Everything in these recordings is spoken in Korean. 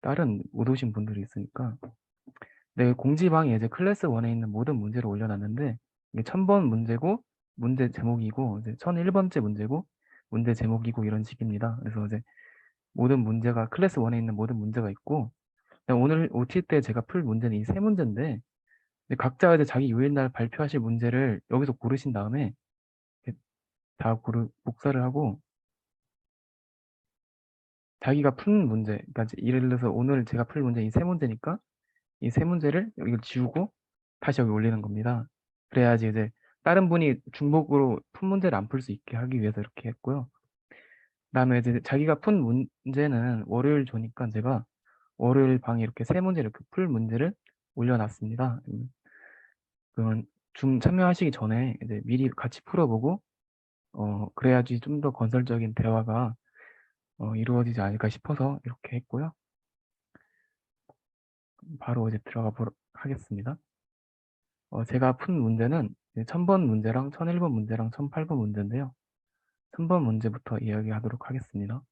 다른 못 오신 분들이 있으니까. 네, 공지방에 이제 클래스 1에 있는 모든 문제를 올려놨는데 이게 1000번 문제고 문제 제목이고 이제 1001번째 문제고 문제 제목이고 이런 식입니다. 그래서 이제 모든 문제가 클래스 1에 있는 모든 문제가 있고 오늘 OT 때 제가 풀 문제는 이 세 문제인데 각자 이제 자기 요일날 발표하실 문제를 여기서 고르신 다음에 이렇게 다 복사를 하고 자기가 푼 문제, 그러니까 예를 들어서 오늘 제가 풀 문제 이 세 문제니까 이 세 문제를 여기 지우고 다시 여기 올리는 겁니다. 그래야지 이제 다른 분이 중복으로 푼 문제를 안 풀 수 있게 하기 위해서 이렇게 했고요. 그다음에 이제 자기가 푼 문제는 월요일 조니까 제가 월요일 방에 이렇게 세 문제 이렇게 풀 문제를 올려놨습니다. 그러면 참여하시기 전에 이제 미리 같이 풀어보고 그래야지 좀 더 건설적인 대화가 이루어지지 않을까 싶어서 이렇게 했고요. 바로 이제 들어가 보도록 하겠습니다. 제가 푼 문제는 1000번 문제랑 1001번 문제랑 1008번 문제인데요. 1000번 문제부터 이야기하도록 하겠습니다.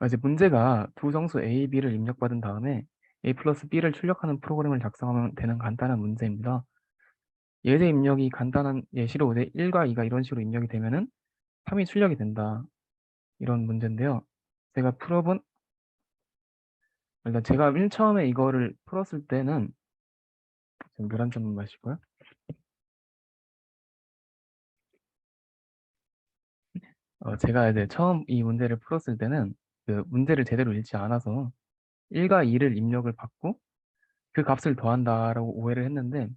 이제 문제가 두 정수 A, B를 입력받은 다음에 A 플러스 B를 출력하는 프로그램을 작성하면 되는 간단한 문제입니다. 예제 입력이 간단한 예시로 이제 1과 2가 이런 식으로 입력이 되면은 3이 출력이 된다. 이런 문제인데요. 제가 풀어본 일단 제가 맨 처음에 이거를 풀었을 때는 지금 물 한 잔만 마시고요. 제가 이제 처음 이 문제를 풀었을 때는 그 문제를 제대로 읽지 않아서 1과 2를 입력을 받고 그 값을 더한다라고 오해를 했는데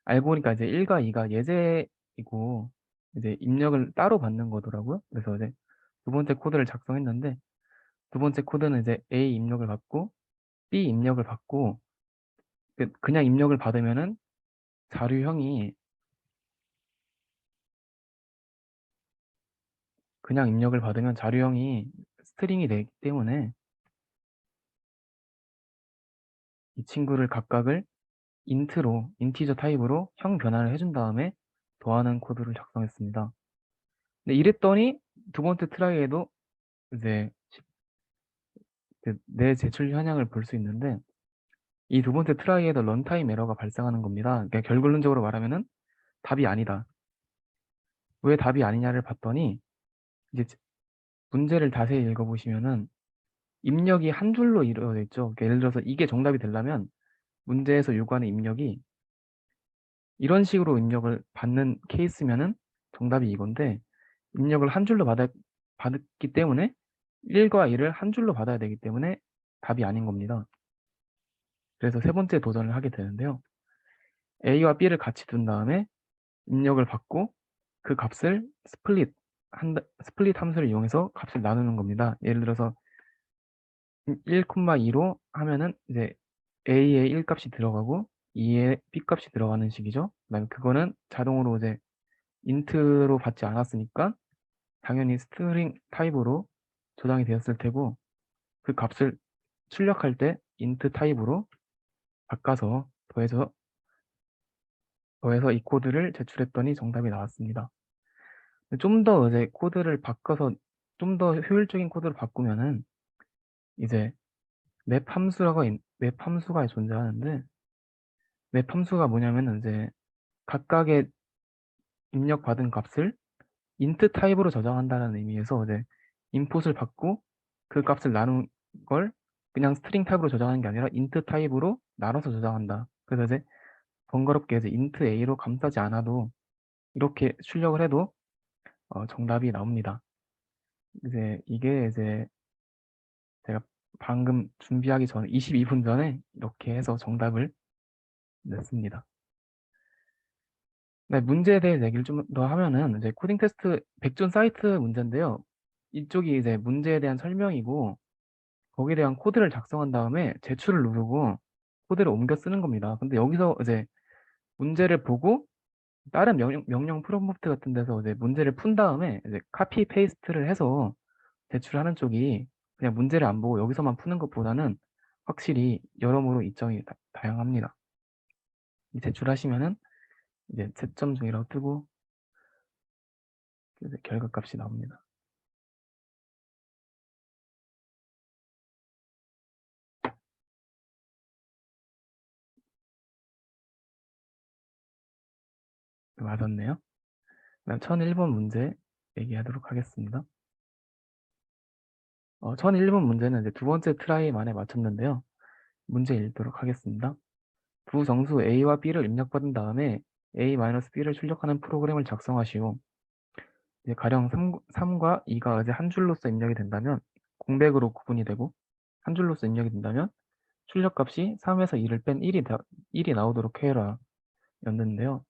알고 보니까 이제 1과 2가 예제이고 이제 입력을 따로 받는 거더라고요. 그래서 이제 두 번째 코드를 작성했는데 두 번째 코드는 이제 A 입력을 받고 B 입력을 받고 그냥 입력을 받으면은 자료형이 그냥 입력을 받으면 자료형이 스트링이 되기 때문에 이 친구를 각각을 인티저 타입으로 형 변환을 해준 다음에 더하는 코드를 작성했습니다. 근데 이랬더니 두 번째 트라이에도 이제 내 제출 현황을 볼 수 있는데 이 두 번째 트라이에도 런타임 에러가 발생하는 겁니다. 그러니까 결론적으로 말하면은 답이 아니다. 왜 답이 아니냐를 봤더니 이제 문제를 자세히 읽어보시면은 입력이 한 줄로 이루어져 있죠. 그러니까 예를 들어서 이게 정답이 되려면 문제에서 요구하는 입력이 이런 식으로 입력을 받는 케이스면은 정답이 이건데 입력을 한 줄로 받았기 때문에 1과 2를 한 줄로 받아야 되기 때문에 답이 아닌 겁니다. 그래서 세 번째 도전을 하게 되는데요. A와 B를 같이 둔 다음에 입력을 받고 그 값을 스플릿 함수를 이용해서 값을 나누는 겁니다. 예를 들어서 1,2로 하면은 이제 A의 1 값이 들어가고 2의 B 값이 들어가는 식이죠. 그다음에 그거는 자동으로 이제 인트로 받지 않았으니까 당연히 스트링 타입으로 저장이 되었을 테고 그 값을 출력할 때 인트 타입으로 바꿔서 더해서 이 코드를 제출했더니 정답이 나왔습니다. 좀 더 이제 코드를 바꿔서 좀 더 효율적인 코드를 바꾸면은 이제 맵 함수가 존재하는데 맵 함수가 뭐냐면은 이제 각각의 입력받은 값을 인트 타입으로 저장한다는 의미에서 이제 인풋을 받고 그 값을 나눈 걸 그냥 스트링 타입으로 저장하는 게 아니라 인트 타입으로 나눠서 저장한다. 그래서 이제 번거롭게 이제 인트 A로 감싸지 않아도 이렇게 출력을 해도 정답이 나옵니다. 이게 이제 제가 방금 준비하기 전에 22분 전에 이렇게 해서 정답을 냈습니다. 네, 문제에 대해 얘기를 좀 더 하면은 이제 코딩 테스트 백준 사이트 문제인데요. 이쪽이 이제 문제에 대한 설명이고 거기에 대한 코드를 작성한 다음에 제출을 누르고 코드를 옮겨 쓰는 겁니다. 근데 여기서 이제 문제를 보고 다른 명령 프롬프트 같은 데서 이제 문제를 푼 다음에 이제 카피 페이스트를 해서 제출하는 쪽이 그냥 문제를 안 보고 여기서만 푸는 것보다는 확실히 여러모로 이점이 다양합니다. 제출하시면은 이제 채점 중이라고 뜨고 이제 결과값이 나옵니다. 맞았네요. 그다음 1001번 문제 얘기하도록 하겠습니다. 1001번 문제는 이제 두 번째 트라이 만에 맞췄는데요. 문제 읽도록 하겠습니다. 두 정수 A와 B를 입력받은 다음에 A-B를 출력하는 프로그램을 작성하시오. 이제 가령 3과 2가 이제 한 줄로서 입력이 된다면 공백으로 구분이 되고 한 줄로서 입력이 된다면 출력값이 3에서 2를 뺀 1이 나오도록 해라 였는데요.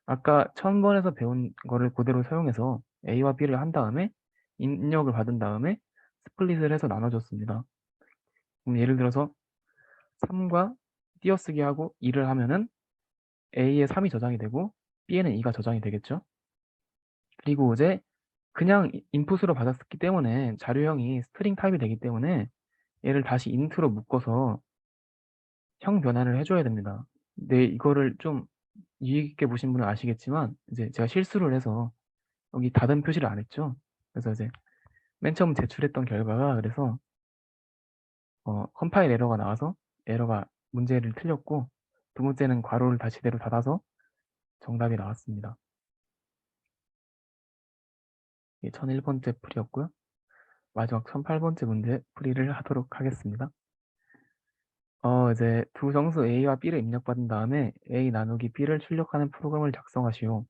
아까 1000번에서 배운 거를 그대로 사용해서 A와 B를 한 다음에 입력을 받은 다음에 스플릿을 해서 나눠줬습니다. 그럼 예를 들어서 3과 띄어쓰기 하고 2를 하면은 A에 3이 저장이 되고 B에는 2가 저장이 되겠죠. 그리고 이제 그냥 인풋으로 받았기 때문에 자료형이 스트링 타입이 되기 때문에 얘를 다시 인트로 묶어서 형 변환을 해줘야 됩니다. 근데 이거를 좀 유의 깊게 보신 분은 아시겠지만 이제 제가 실수를 해서 여기 닫은 표시를 안 했죠. 그래서 이제 맨 처음 제출했던 결과가 그래서 컴파일 에러가 나와서 에러가 문제를 틀렸고 두 번째는 괄호를 다시 제대로 닫아서 정답이 나왔습니다. 이게 1001번째 풀이였고요. 마지막 1008번째 문제 풀이를 하도록 하겠습니다. 이제 두 정수 A와 B를 입력받은 다음에 A 나누기 B를 출력하는 프로그램을 작성하시오.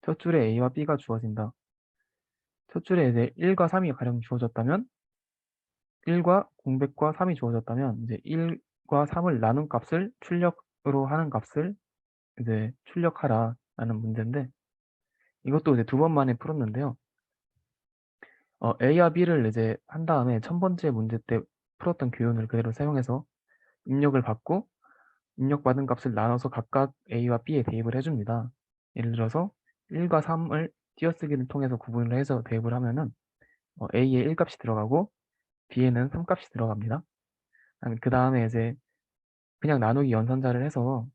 첫 줄에 A와 B가 주어진다. 첫 줄에 이제 1과 3이 가령 주어졌다면 1과 공백과 3이 주어졌다면 이제 1과 3을 나눈 값을 출력으로 하는 값을 이제 출력하라 라는 문제인데 이것도 이제 두 번 만에 풀었는데요. A와 B를 이제 한 다음에 1000번째 문제 때 풀었던 교훈을 그대로 사용해서 입력을 받고 입력받은 값을 나눠서 각각 A와 B에 대입을 해줍니다. 예를 들어서 1과 3을 띄어쓰기를 통해서 구분을 해서 대입을 하면은 A에 1값이 들어가고 B에는 3값이 들어갑니다. 그 다음에 이제 그냥 나누기 연산자를 해서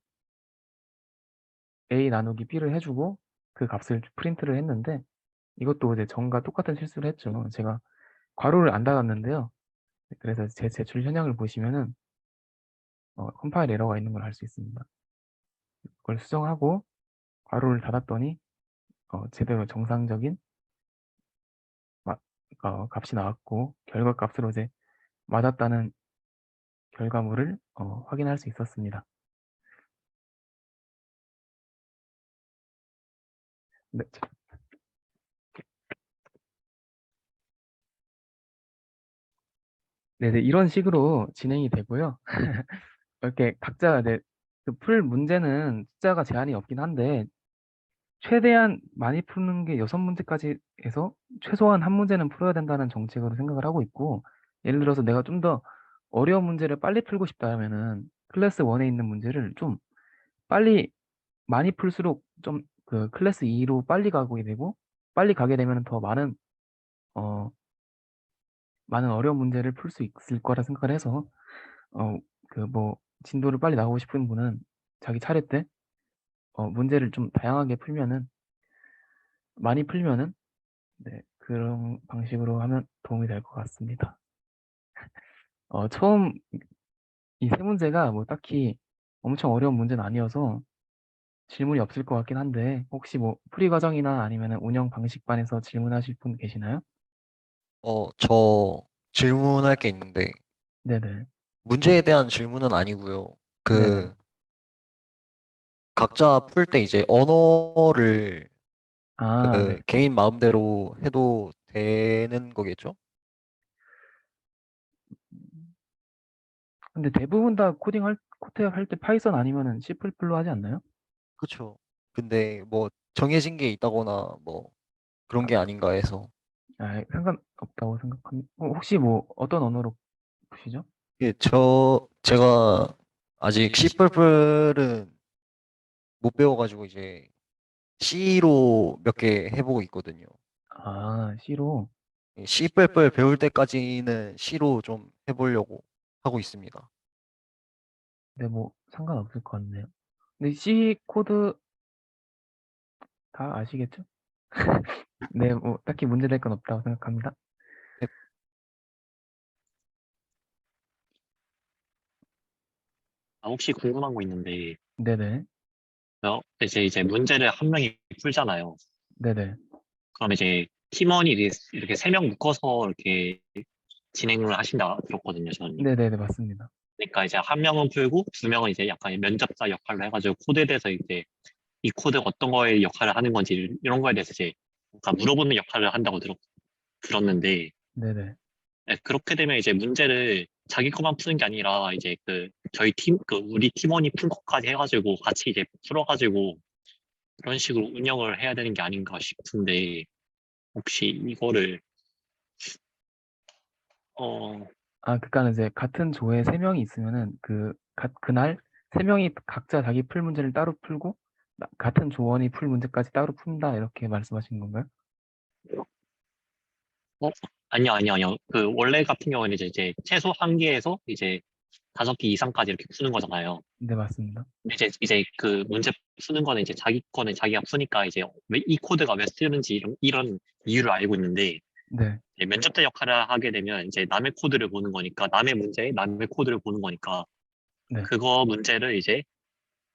A 나누기 B를 해주고 그 값을 프린트를 했는데 이것도 이제 전과 똑같은 실수를 했죠. 제가 괄호를 안 닫았는데요. 그래서 제 제출 현황을 보시면은 컴파일 에러가 있는 걸 알 수 있습니다. 그걸 수정하고 괄호를 닫았더니 제대로 정상적인 값이 나왔고 결과 값으로 이제 맞았다는 결과물을 확인할 수 있었습니다. 네, 네, 네, 이런 식으로 진행이 되고요. 이렇게 각자 그풀 문제는 숫자가 제한이 없긴 한데 최대한 많이 푸는 게 6문제까지 해서 최소한 한 문제는 풀어야 된다는 정책으로 생각을 하고 있고 예를 들어서 내가 좀 더 어려운 문제를 빨리 풀고 싶다 하면은 클래스 1에 있는 문제를 좀 빨리 많이 풀수록 좀 그 클래스 2로 빨리 가게 되고 빨리 가게 되면 더 어, 많은 어려운 문제를 풀 수 있을 거라 생각을 해서 그 뭐 진도를 빨리 나가고 싶은 분은 자기 차례 때 문제를 좀 다양하게 풀면은 많이 풀면은 네, 그런 방식으로 하면 도움이 될 것 같습니다. 처음 이 세 문제가 뭐 딱히 엄청 어려운 문제는 아니어서 질문이 없을 것 같긴 한데 혹시 뭐 풀이 과정이나 아니면 운영 방식반에서 질문하실 분 계시나요? 저 질문할 게 있는데, 네네. 문제에 대한 질문은 아니고요. 네네. 각자 풀 때 이제 언어를 아, 네. 개인 마음대로 해도 되는 거겠죠? 근데 대부분 다 코드 할 때 파이썬 아니면은 C++ 하지 않나요? 그쵸. 근데 뭐 정해진 게 있다거나 뭐 그런 아, 게 아닌가 해서. 상관없다고 생각합니다. 혹시 뭐 어떤 언어로 푸시죠? 제가 아직 C++은 못 배워가지고 이제 C로 몇 개 해보고 있거든요. 아, C로. C++ 배울 때까지는 C로 좀 해보려고 하고 있습니다. 네, 뭐 상관없을 것 같네요. 근데 C 코드 다 아시겠죠? 네, 뭐 딱히 문제될 건 없다고 생각합니다. 혹시 궁금한 거 있는데, 네네. 이제 문제를 한 명이 풀잖아요. 네네. 그럼 이제 팀원이 이렇게 세 명 묶어서 이렇게 진행을 하신다 들었거든요, 저는. 네네네, 맞습니다. 그러니까 이제 한 명은 풀고 두 명은 이제 약간 면접자 역할로 해가지고 코드에 대해서 이제 이 코드가 어떤 거에 역할을 하는 건지 이런 거에 대해서 이제 약간 물어보는 역할을 한다고 들었는데 네네. 네, 그렇게 되면 이제 문제를 자기 것만 푸는 게 아니라 이제 저희 우리 팀원이 푼 것까지 해가지고 같이 이제 풀어가지고 그런 식으로 운영을 해야 되는 게 아닌가 싶은데 혹시 이거를 어, 그러니까 이제 같은 조에 세 명이 있으면은 그날 세 명이 각자 자기 풀 문제를 따로 풀고 같은 조원이 풀 문제까지 따로 푼다 이렇게 말씀하신 건가요? 어? 아니요. 그 원래 같은 경우는 이제 최소 한 개에서 이제 5개 이상까지 이렇게 푸는 거잖아요. 네, 맞습니다. 근데 이제 그 문제 푸는 거는 이제 자기 거는 자기가 푸니까 이제 왜 이 코드가 왜 쓰는지 이런 이유를 알고 있는데 네, 이제 면접자 역할을 하게 되면 이제 남의 코드를 보는 거니까 남의 문제에 남의 코드를 보는 거니까 네. 그거 문제를 이제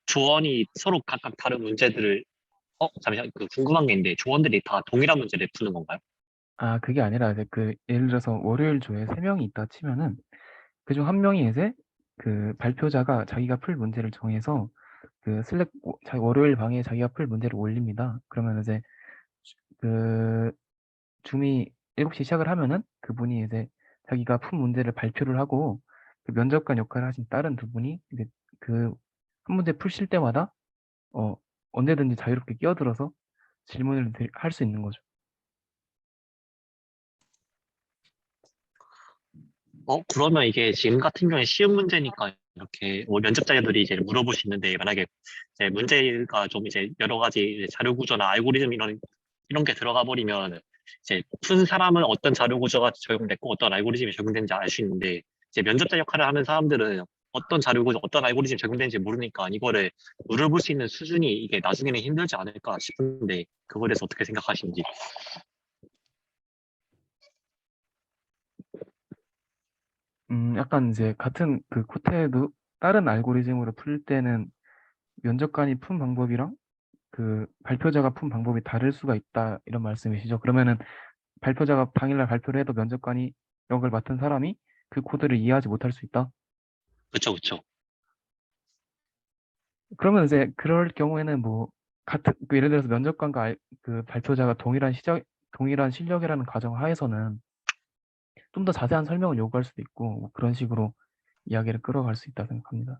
조원이 서로 각각 다른 문제들을 잠시만 그 궁금한 게 있는데 조원들이 다 동일한 문제를 푸는 건가요? 그게 아니라 이제 예를 들어서 월요일 조에 세 명이 있다 치면은 그중 한 명이 이제 발표자가 자기가 풀 문제를 정해서 슬랙 월요일 방에 자기가 풀 문제를 올립니다. 그러면 이제 그 줌이 7시 시작을 하면은 그분이 이제 자기가 푼 문제를 발표를 하고 면접관 역할을 하신 다른 두 분이 이제 한 문제 푸실 때마다 어, 언제든지 자유롭게 끼어들어서 질문을 할 수 있는 거죠. 그러면 이게 지금 같은 경우에 쉬운 문제니까 이렇게 뭐 면접자들이 이제 물어볼 수 있는데 만약에 이제 문제가 좀 이제 여러 가지 이제 자료 구조나 알고리즘 이런 게 들어가 버리면 이제 푼 사람은 어떤 자료 구조가 적용됐고 어떤 알고리즘이 적용되는지 알 수 있는데 이제 면접자 역할을 하는 사람들은 어떤 자료 구조, 어떤 알고리즘이 적용되는지 모르니까 이거를 물어볼 수 있는 수준이 이게 나중에는 힘들지 않을까 싶은데 그거에 대해서 어떻게 생각하시는지. 약간 이제 같은 코트에도 다른 알고리즘으로 풀 때는 면접관이 푼 방법이랑 발표자가 푼 방법이 다를 수가 있다 이런 말씀이시죠? 그러면은 발표자가 당일날 발표를 해도 면접관이 역을 맡은 사람이 그 코드를 이해하지 못할 수 있다? 그쵸, 그쵸. 그러면 이제 그럴 경우에는 뭐 예를 들어서 면접관과 발표자가 동일한 실력이라는 가정 하에서는 좀 더 자세한 설명을 요구할 수도 있고 뭐 그런 식으로 이야기를 끌어갈 수 있다 생각합니다.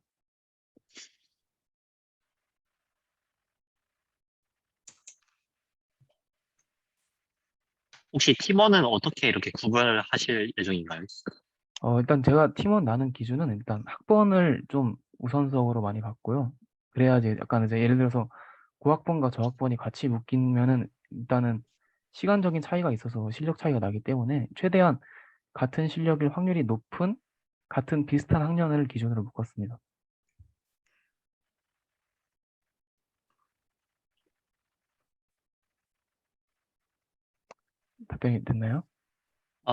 혹시 팀원은 어떻게 이렇게 구분을 하실 예정인가요? 일단 제가 팀원 나눈 기준은 일단 학번을 좀 우선적으로 많이 봤고요. 그래야지 약간 이제 예를 들어서 고학번과 저학번이 같이 묶이면은 일단은 시간적인 차이가 있어서 실력 차이가 나기 때문에 최대한 같은 실력일 확률이 높은 같은 비슷한 학년을 기준으로 묶었습니다. 답변이 됐나요?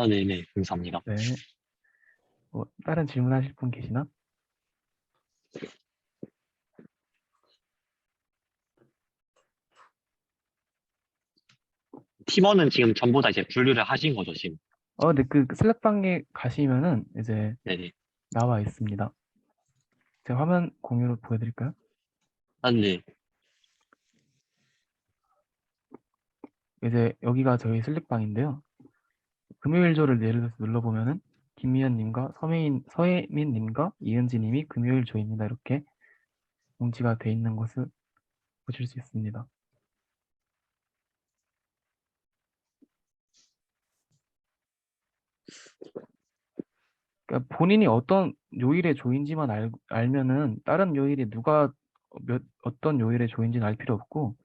네네, 감사합니다. 네. 다른 질문하실 분 계시나? 팀원은 지금 전부 다 이제 분류를 하신 거죠, 지금? 네, 슬랙방에 가시면은 이제 네네. 나와 있습니다. 제가 화면 공유로 보여드릴까요? 네. 이제 여기가 저희 슬랙방인데요. 금요일조를 예를 들어서 눌러보면은 김미연님과 서혜민님과 이은지님이 금요일조입니다. 이렇게 공지가 돼 있는 것을 보실 수 있습니다. 그러니까 본인이 어떤 요일에 조인지만 알면은 다른 요일이 누가 어떤 요일에 조인지는 알 필요 없고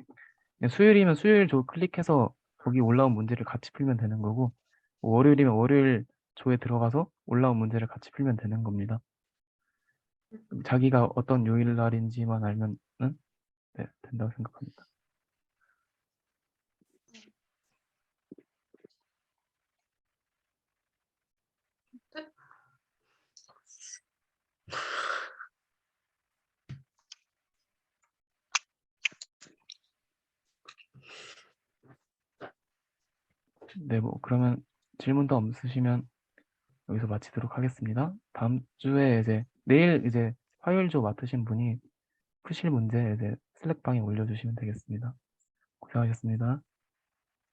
그냥 수요일이면 수요일 조 클릭해서 거기 올라온 문제를 같이 풀면 되는 거고 월요일이면 월요일 조에 들어가서 올라온 문제를 같이 풀면 되는 겁니다. 자기가 어떤 요일 날인지만 알면은 네, 된다고 생각합니다. 네, 뭐 그러면 질문 더 없으시면 여기서 마치도록 하겠습니다. 다음 주에 이제 내일 이제 화요일조 맡으신 분이 푸실 문제 이제 슬랙방에 올려주시면 되겠습니다. 고생하셨습니다.